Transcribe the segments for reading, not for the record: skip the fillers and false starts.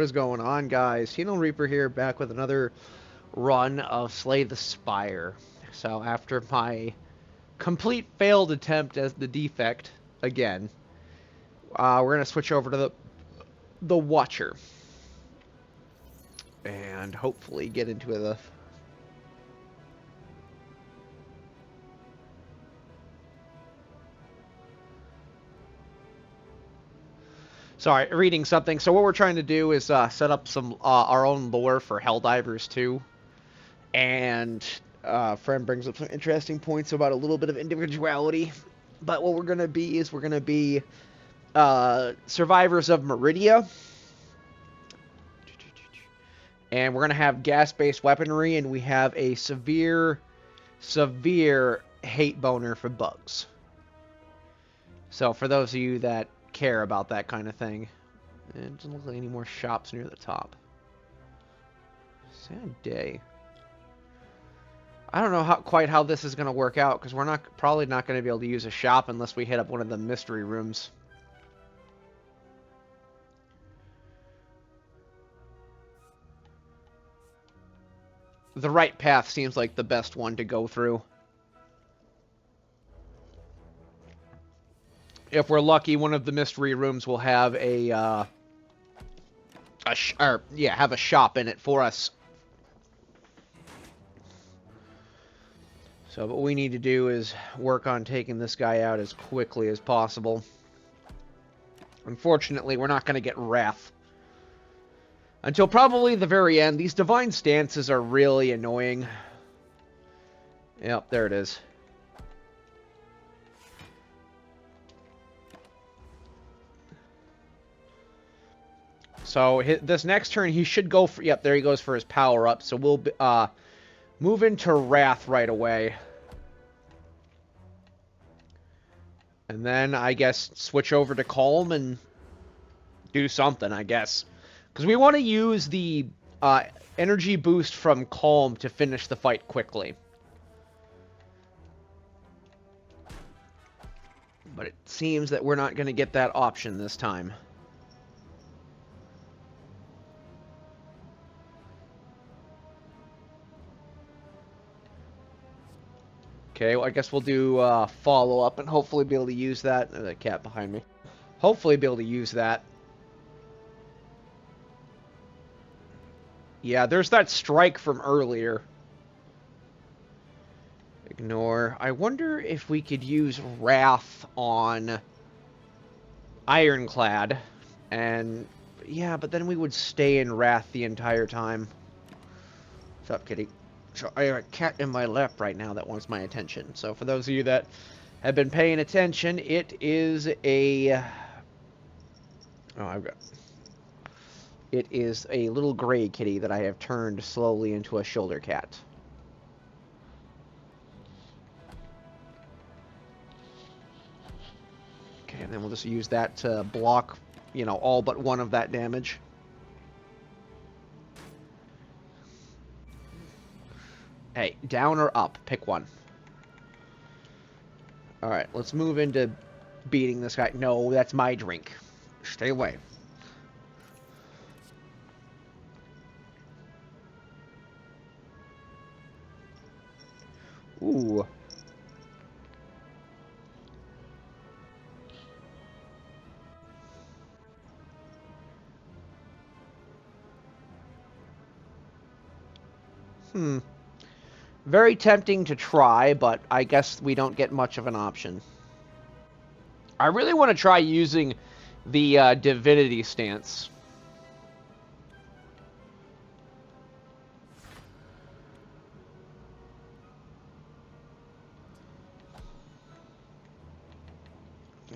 What is going on, guys? Tino Reaper here, back with another run of Slay the Spire. So after my complete failed attempt as the defect again, we're gonna switch over to the Watcher and hopefully get into the. Sorry, reading something. So what we're trying to do is set up some our own lore for Helldivers 2. And friend brings up some interesting points about a little bit of individuality. But what we're going to be is we're going to be survivors of Meridia. And we're going to have gas-based weaponry, and we have a severe hate boner for bugs. So for those of you that care about that kind of thing, it doesn't look like any more shops near the top. Sad day. I don't know quite how this is going to work out, because we're probably not going to be able to use a shop unless we hit up one of the mystery rooms. The right path seems like the best one to go through. If we're lucky, one of the mystery rooms will have have a shop in it for us. So what we need to do is work on taking this guy out as quickly as possible. Unfortunately, we're not going to get Wrath until probably the very end. These divine stances are really annoying. Yep, there it is. So this next turn, he should go for... Yep, there he goes for his power-up. So we'll move into Wrath right away. And then, I guess, switch over to Calm and do something, I guess. Because we want to use the energy boost from Calm to finish the fight quickly. But it seems that we're not going to get that option this time. Okay, well, I guess we'll do follow-up and hopefully be able to use that. There's a cat behind me. Hopefully be able to use that. Yeah, there's that strike from earlier. Ignore. I wonder if we could use Wrath on Ironclad. And, yeah, but then we would stay in Wrath the entire time. What's up, kitty? So I have a cat in my lap right now that wants my attention. So for those of you that have been paying attention, it is a... It is a little gray kitty that I have turned slowly into a shoulder cat. Okay, and then we'll just use that to block, you know, all but one of that damage. Hey, down or up? Pick one. Alright, let's move into beating this guy. No, that's my drink. Stay away. Ooh. Very tempting to try, but I guess we don't get much of an option. I really want to try using the Divinity stance.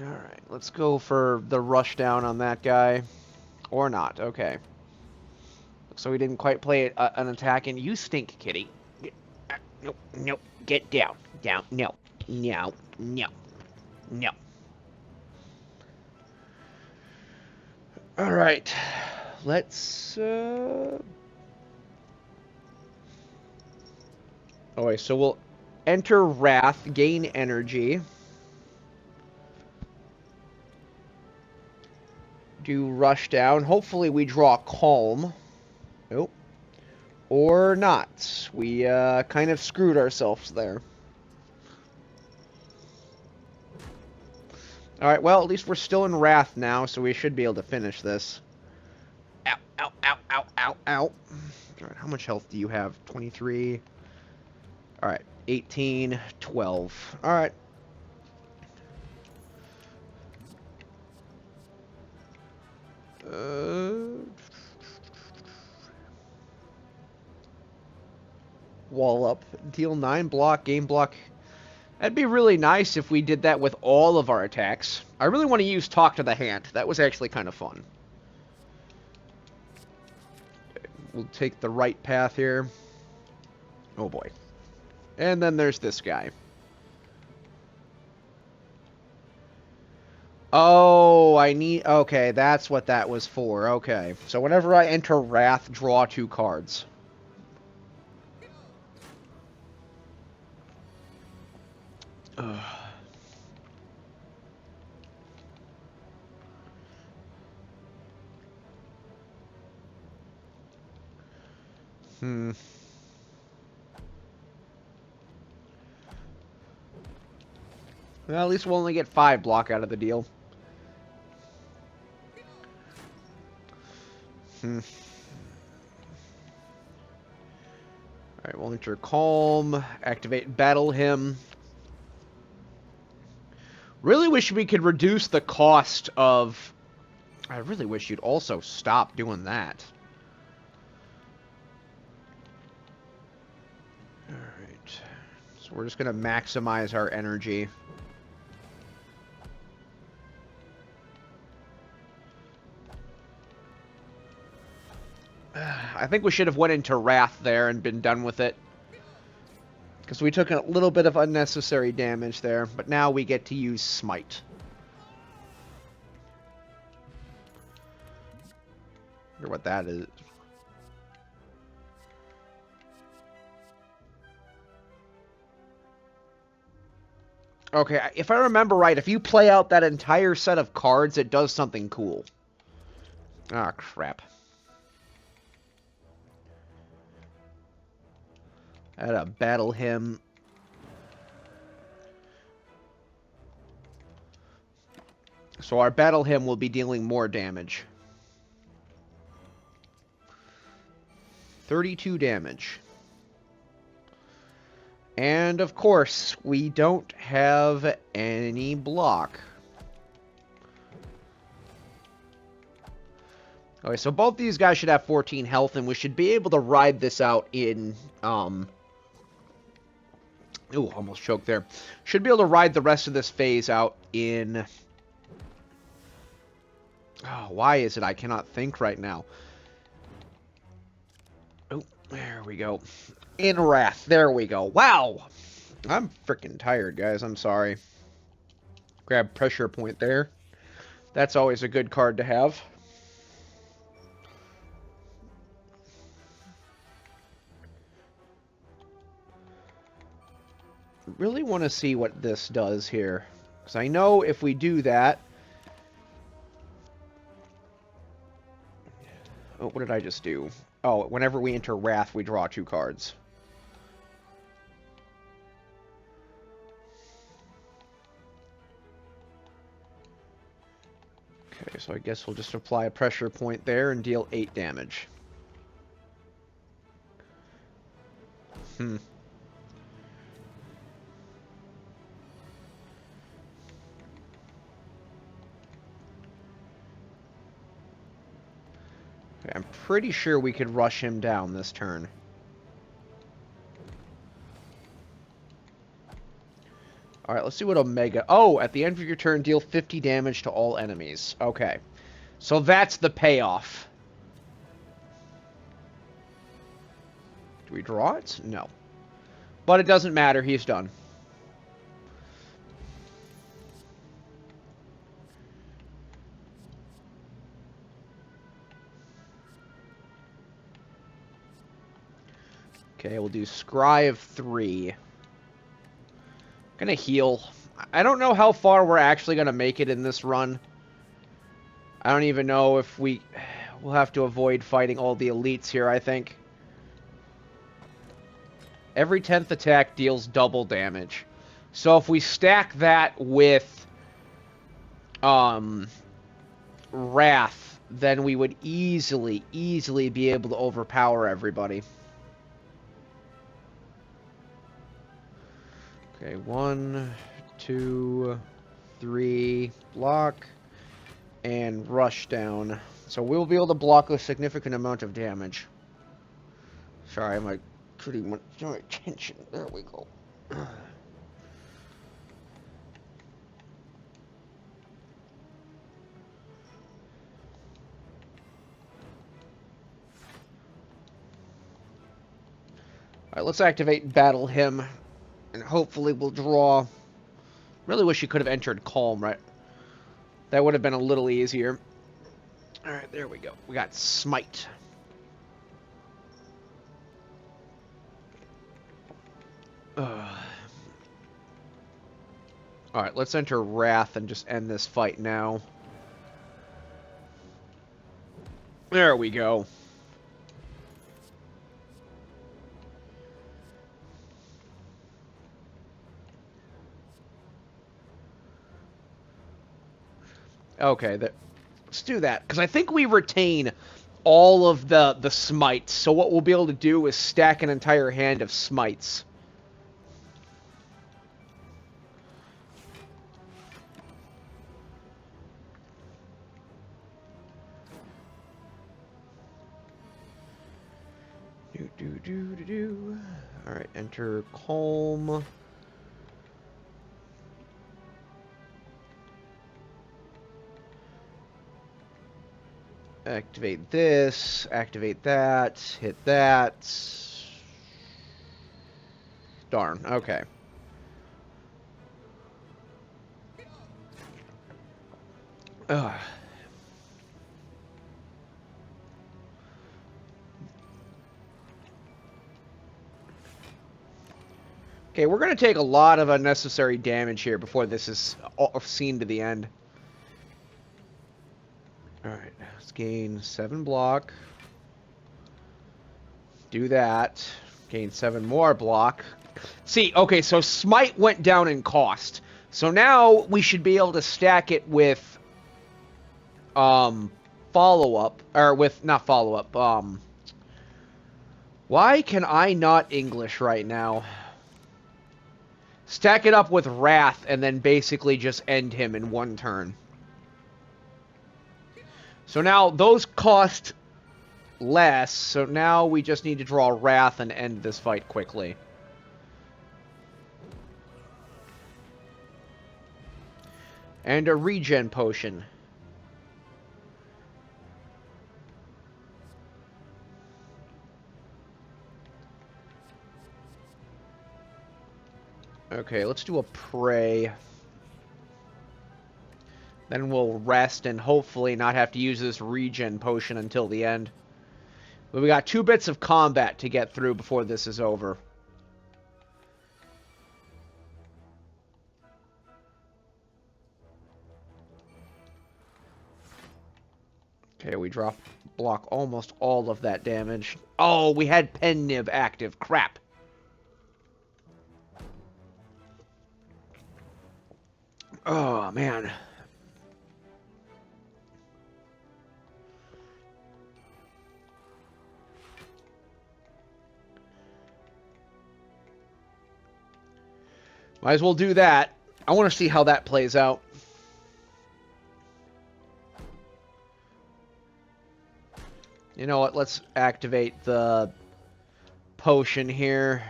Alright, let's go for the rush down on that guy. Or not, okay. So we didn't quite play an attack, and you stink, kitty. Nope, nope, get down, down, no, no, no, no. Alright, let's, Okay, so we'll enter Wrath, gain energy. do rush down. Hopefully we draw calm. Nope. Or not. We kind of screwed ourselves there. Alright, well, at least we're still in Wrath now, so we should be able to finish this. Ow, ow, ow, ow, ow, ow. Alright, how much health do you have? 23. Alright, 18, 12. Alright. Wallop. Deal 9 block, game block. That'd be really nice if we did that with all of our attacks. I really want to use Talk to the Hand. That was actually kind of fun. We'll take the right path here. Oh boy. And then there's this guy. Oh, I need... Okay, that's what that was for. Okay. So whenever I enter Wrath, draw 2 cards. Ugh. Well, at least we'll only get 5 block out of the deal. Alright, we'll enter Calm, activate Battle Hymn. Really wish we could reduce the cost of... I really wish you'd also stop doing that. Alright. So we're just going to maximize our energy. I think we should have went into Wrath there and been done with it. Because we took a little bit of unnecessary damage there. But now we get to use Smite. I wonder what that is. Okay, if I remember right, if you play out that entire set of cards, it does something cool. Ah, crap. I had a Battle Hymn. So our Battle Hymn will be dealing more damage. 32 damage. And, of course, we don't have any block. Okay, so both these guys should have 14 health, and we should be able to ride this out in, Ooh, almost choked there. Should be able to ride the rest of this phase out in... Oh, why is it I cannot think right now? Oh, there we go. In Wrath. There we go. Wow! I'm freaking tired, guys. I'm sorry. Grab Pressure Point there. That's always a good card to have. Really want to see what this does here. Because I know if we do that... Oh, what did I just do? Oh, whenever we enter Wrath, we draw 2 cards. Okay, so I guess we'll just apply a Pressure Point there and deal 8 damage. Okay, I'm pretty sure we could rush him down this turn. Alright, let's see what Omega... Oh, at the end of your turn, deal 50 damage to all enemies. Okay. So that's the payoff. Do we draw it? No. But it doesn't matter, he's done. Okay, we'll do Scry of 3. Gonna heal. I don't know how far we're actually gonna make it in this run. I don't even know if we'll have to avoid fighting all the elites here, I think. Every 10th attack deals double damage. So if we stack that with Wrath, then we would easily be able to overpower everybody. Okay, 1, 2, 3, block, and rush down. So we'll be able to block a significant amount of damage. Sorry, I'm like pretty much attention. There we go. Alright, let's activate Battle Hymn, and hopefully we'll draw. Really wish you could have entered Calm, right? That would have been a little easier. Alright, there we go. We got Smite. Alright, let's enter Wrath and just end this fight now. There we go. Okay, let's do that. Because I think we retain all of the smites. So what we'll be able to do is stack an entire hand of smites. Alright, enter Calm. Activate this, activate that, hit that. Darn, okay. Ugh. Okay, we're going to take a lot of unnecessary damage here before this is seen to the end. Alright, let's gain 7 block. Do that. Gain 7 more block. See, okay, so Smite went down in cost. So now we should be able to stack it with follow-up. Or with, not follow-up, why can I not English right now? Stack it up with Wrath and then basically just end him in one turn. So now those cost less, so now we just need to draw Wrath and end this fight quickly. And a regen potion. Okay, let's do a pray. Then we'll rest and hopefully not have to use this regen potion until the end. But we got 2 bits of combat to get through before this is over. Okay, we block almost all of that damage. Oh, we had Pen Nib active. Crap. Oh, man. Might as well do that. I want to see how that plays out. You know what? Let's activate the potion here.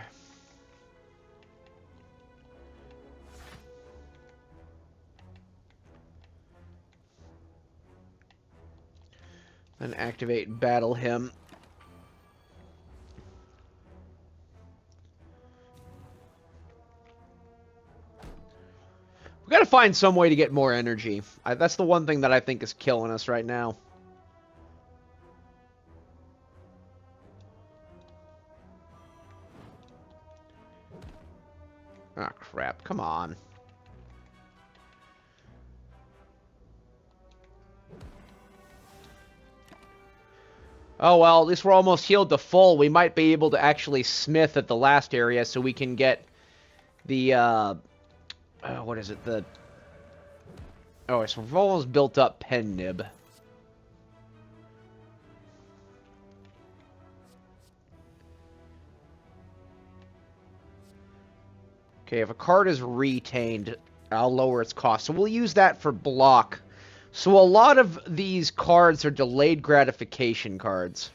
Then activate Battle Hymn. We gotta find some way to get more energy. That's the one thing that I think is killing us right now. Ah, crap. Come on. Oh, well, at least we're almost healed to full. We might be able to actually smith at the last area so we can get the, what is it? Oh, so we've almost built up pen nib. Okay, if a card is retained, I'll lower its cost. So we'll use that for block. So a lot of these cards are delayed gratification cards.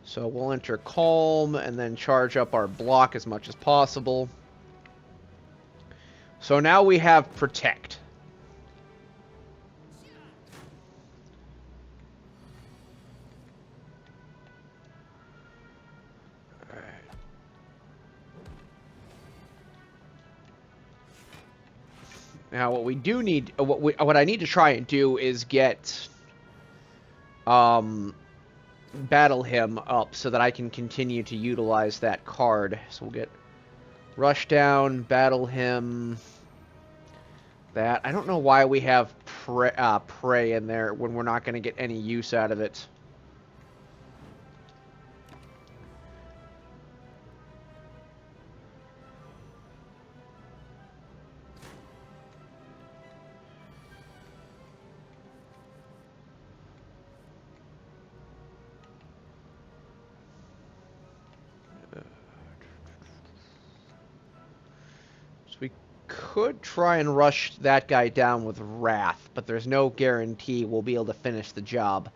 So we'll enter Calm and then charge up our block as much as possible. So now we have Protect. Now, what we do need, what I need to try and do is get, Battle Hymn up so that I can continue to utilize that card. So we'll get Rush Down, Battle Hymn, that. I don't know why we have Pray in there when we're not going to get any use out of it. We could try and rush that guy down with Wrath, but there's no guarantee we'll be able to finish the job.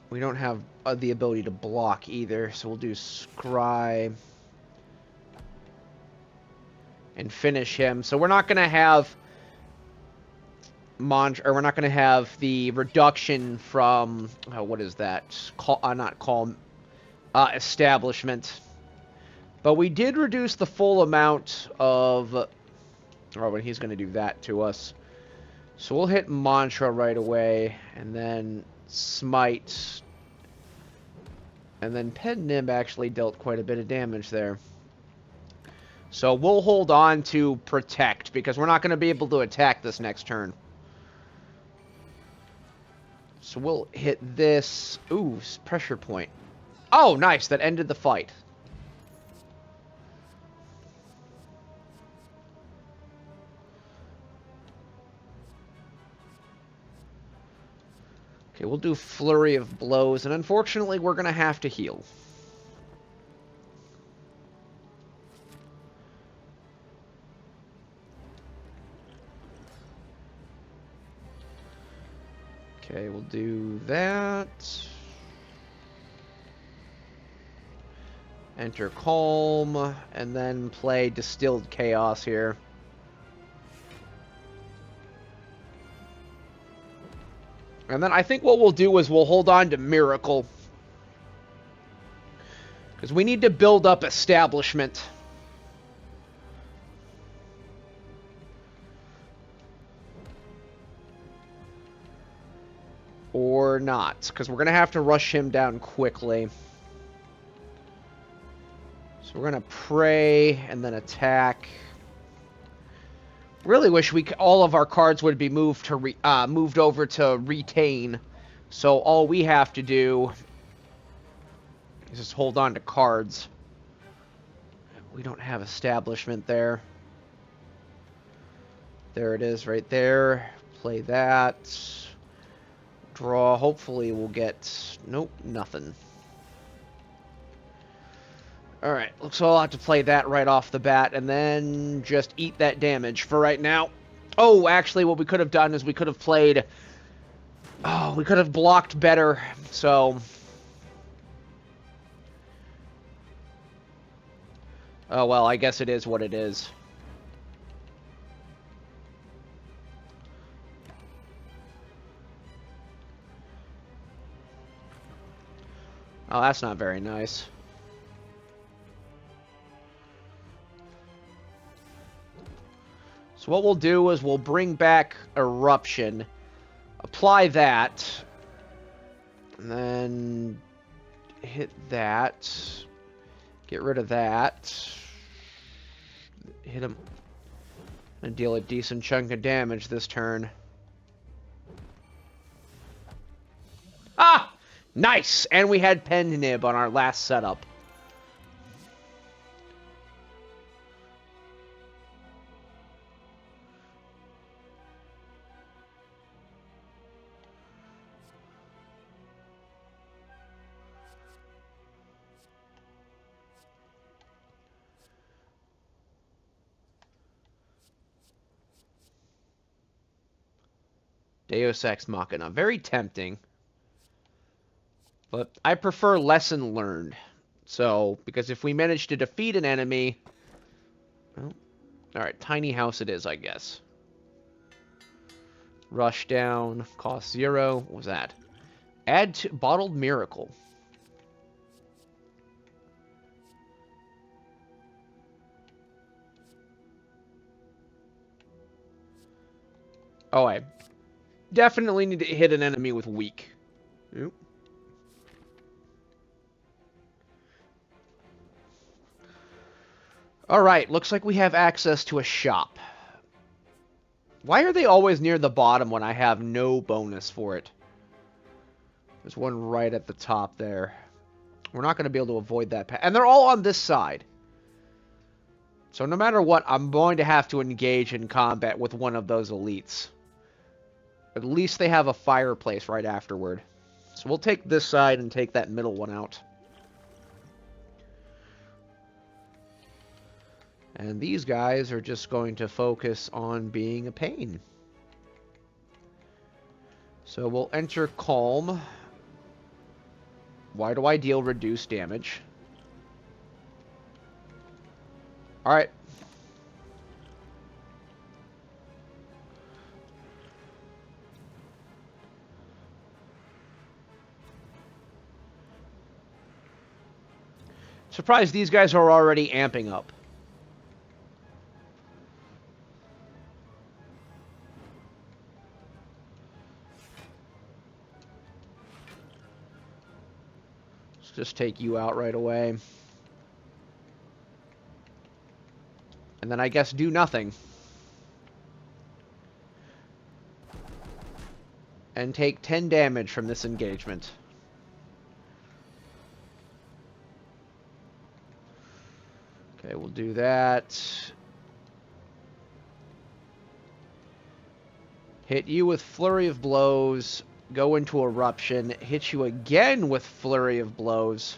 We don't have the ability to block either, so we'll do Scry and finish him. So we're not going to have we're not going to have the reduction from what is that? Not Calm, Establishment. But we did reduce the full amount of. Oh, but he's going to do that to us. So we'll hit Mantra right away, and then Smite. And then Pen Nib actually dealt quite a bit of damage there. So we'll hold on to Protect, because we're not going to be able to attack this next turn. So we'll hit this. Ooh, pressure point. Oh, nice. That ended the fight. Okay, we'll do Flurry of Blows, and unfortunately, we're going to have to heal. Okay, we'll do that. Enter Calm, and then play Distilled Chaos here. And then I think what we'll do is we'll hold on to Miracle. Because we need to build up Establishment. Or not, because we're going to have to rush him down quickly. So we're going to Pray and then attack. Really wish all of our cards would be moved over to Retain. So all we have to do is just hold on to cards. We don't have Establishment there. There it is right there. Play that. Draw. Hopefully we'll get... Nope, nothing. Alright, looks like I'll have to play that right off the bat, and then just eat that damage for right now. Oh, actually, what we could have done is we could have played... Oh, we could have blocked better, so... Oh, well, I guess it is what it is. Oh, that's not very nice. So what we'll do is we'll bring back Eruption, apply that, And then hit that. Get rid of that. Hit him. And deal a decent chunk of damage this turn. Ah! Nice! And we had Pen Nib on our last setup. Deus Ex Machina. Very tempting. But I prefer lesson learned. So, because if we manage to defeat an enemy... Well, alright, tiny house it is, I guess. Rush down, cost 0. What was that? Add to Bottled Miracle. Oh, I definitely need to hit an enemy with weak. Oop. Alright, looks like we have access to a shop. Why are they always near the bottom when I have no bonus for it? There's one right at the top there. We're not going to be able to avoid that. And they're all on this side. So no matter what, I'm going to have to engage in combat with one of those elites. At least they have a fireplace right afterward. So we'll take this side and take that middle one out. And these guys are just going to focus on being a pain. So we'll enter Calm. Why do I deal reduced damage? Alright. Surprised these guys are already amping up. Let's just take you out right away. And then I guess do nothing. And take 10 damage from this engagement. Okay, we'll do that. Hit you with Flurry of Blows. Go into Eruption. Hit you again with Flurry of Blows.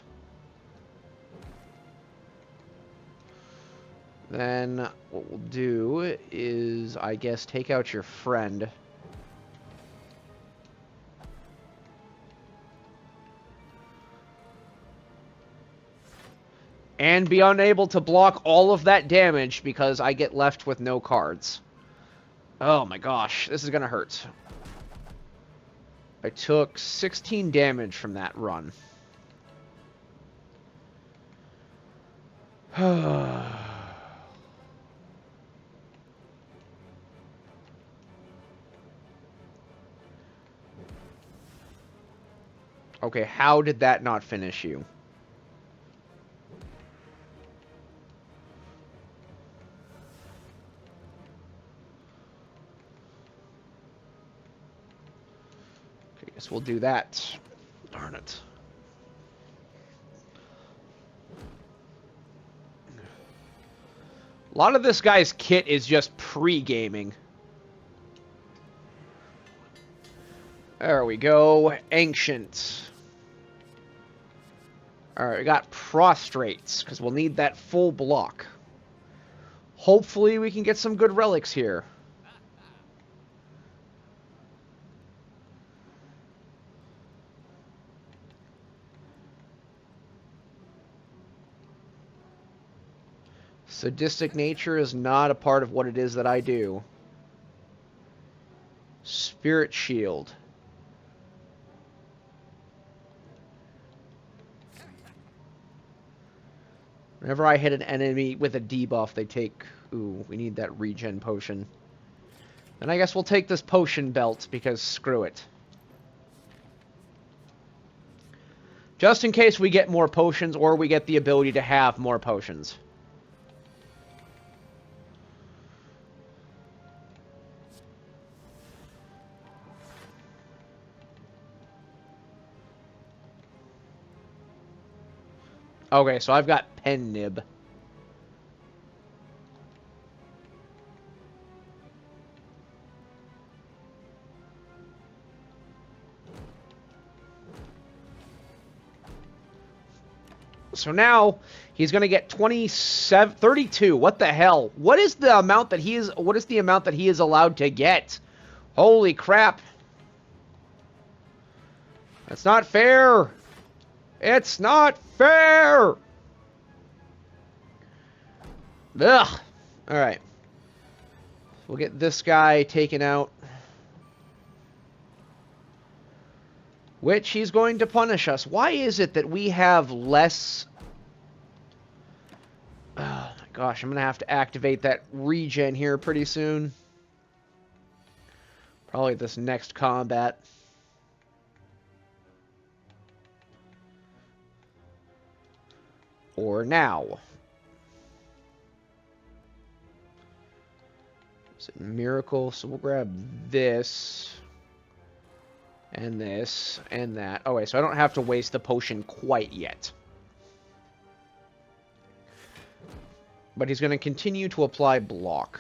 Then what we'll do is, I guess, take out your friend. And be unable to block all of that damage because I get left with no cards. Oh my gosh, this is gonna hurt. I took 16 damage from that run. Okay, how did that not finish you? Okay, guess we'll do that. Darn it. A lot of this guy's kit is just pre-gaming. There we go. Ancient. Alright, we got Prostrates, because we'll need that full block. Hopefully we can get some good relics here. Sadistic nature is not a part of what it is that I do. Spirit Shield. Whenever I hit an enemy with a debuff, they take... Ooh, we need that regen potion. And I guess we'll take this potion belt, because screw it. Just in case we get more potions or we get the ability to have more potions. Okay, so I've got pen nib. So now he's going to get 32. What the hell? What is the amount that he is allowed to get? Holy crap. That's not fair. It's not fair. Ugh. All right. We'll get this guy taken out. Which he's going to punish us. Why is it that we have less... Oh my gosh, I'm going to have to activate that regen here pretty soon. Probably this next combat. Or now. Is it Miracle? So we'll grab this... and this, and that. Oh, wait, so I don't have to waste the potion quite yet. But he's going to continue to apply block.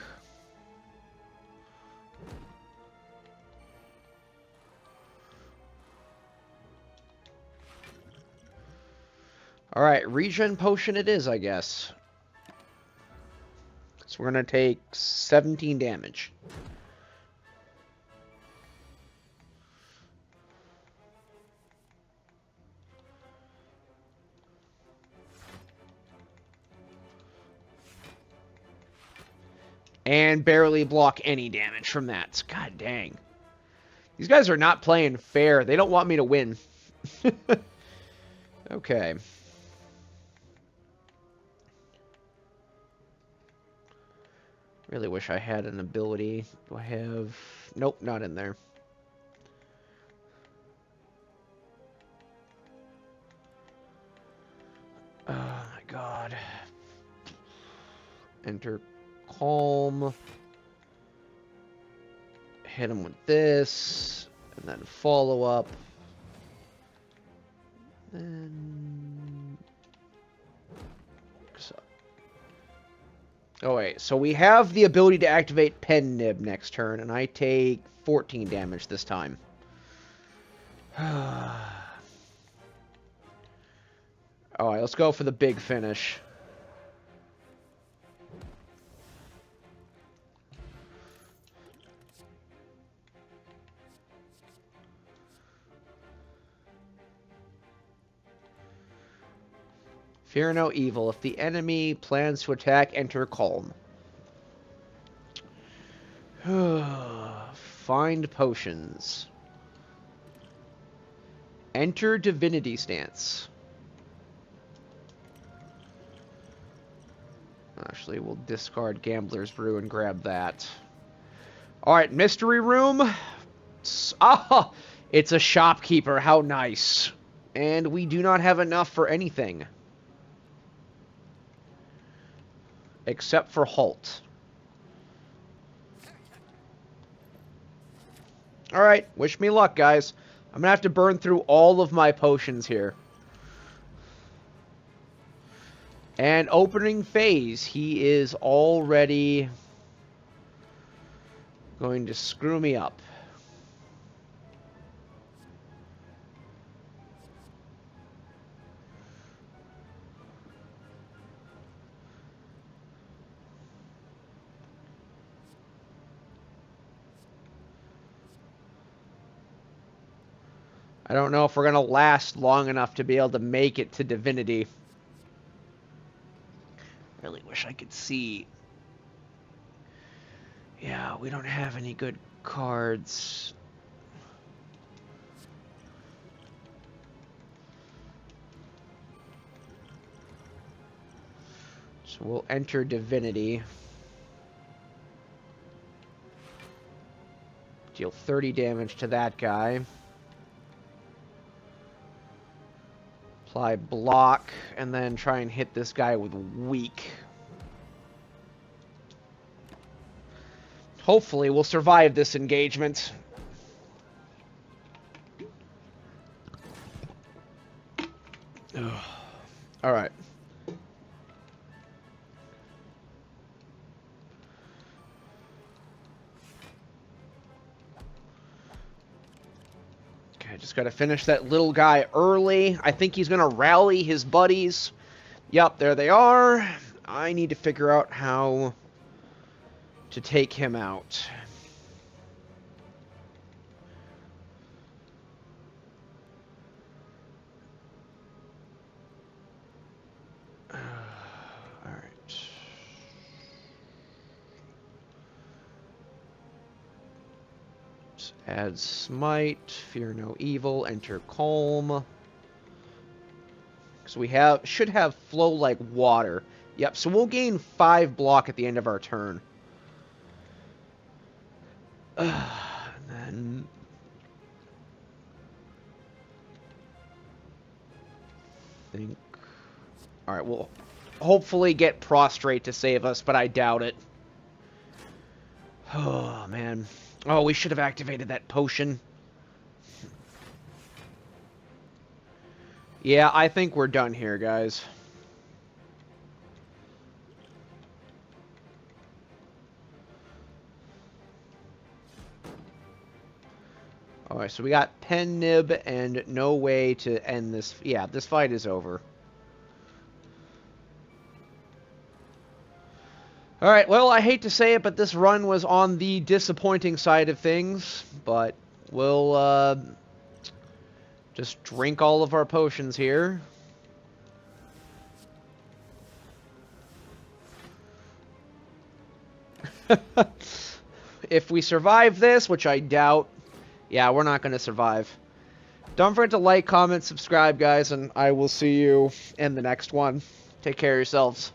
Alright, regen potion it is, I guess. So we're going to take 17 damage. And barely block any damage from that. God dang. These guys are not playing fair. They don't want me to win. Okay. Really wish I had an ability. Do I have... Nope, not in there. Oh my god. Enter calm. Hit him with this. And then follow up. Then... Oh wait, so we have the ability to activate Pen Nib next turn, and I take 14 damage this time. Alright, let's go for the big finish. Fear no evil. If the enemy plans to attack, enter calm. Find potions. Enter Divinity stance. Actually, we'll discard Gambler's Brew and grab that. Alright, Mystery Room. Ah, it's a shopkeeper. How nice. And we do not have enough for anything. Except for halt. Alright, wish me luck, guys. I'm gonna have to burn through all of my potions here. And opening phase, he is already going to screw me up. I don't know if we're going to last long enough to be able to make it to Divinity. Really wish I could see. Yeah, we don't have any good cards. So we'll enter Divinity. Deal 30 damage to that guy. Apply block, and then try and hit this guy with weak. Hopefully we'll survive this engagement. Alright. Okay, just gotta finish that little guy early. I think he's gonna rally his buddies. Yep, there they are. I need to figure out how to take him out. Alright. Add smite, fear no evil, enter calm. So we should have flow like water. Yep, so we'll gain 5 block at the end of our turn. And then think. Alright, we'll hopefully get prostrate to save us, but I doubt it. Oh, man. Oh, we should have activated that potion. Yeah, I think we're done here, guys. Alright, so we got pen nib and no way to end this. Yeah, this fight is over. Alright, well, I hate to say it, but this run was on the disappointing side of things. But we'll just drink all of our potions here. If we survive this, which I doubt, yeah, we're not going to survive. Don't forget to like, comment, subscribe, guys, and I will see you in the next one. Take care of yourselves.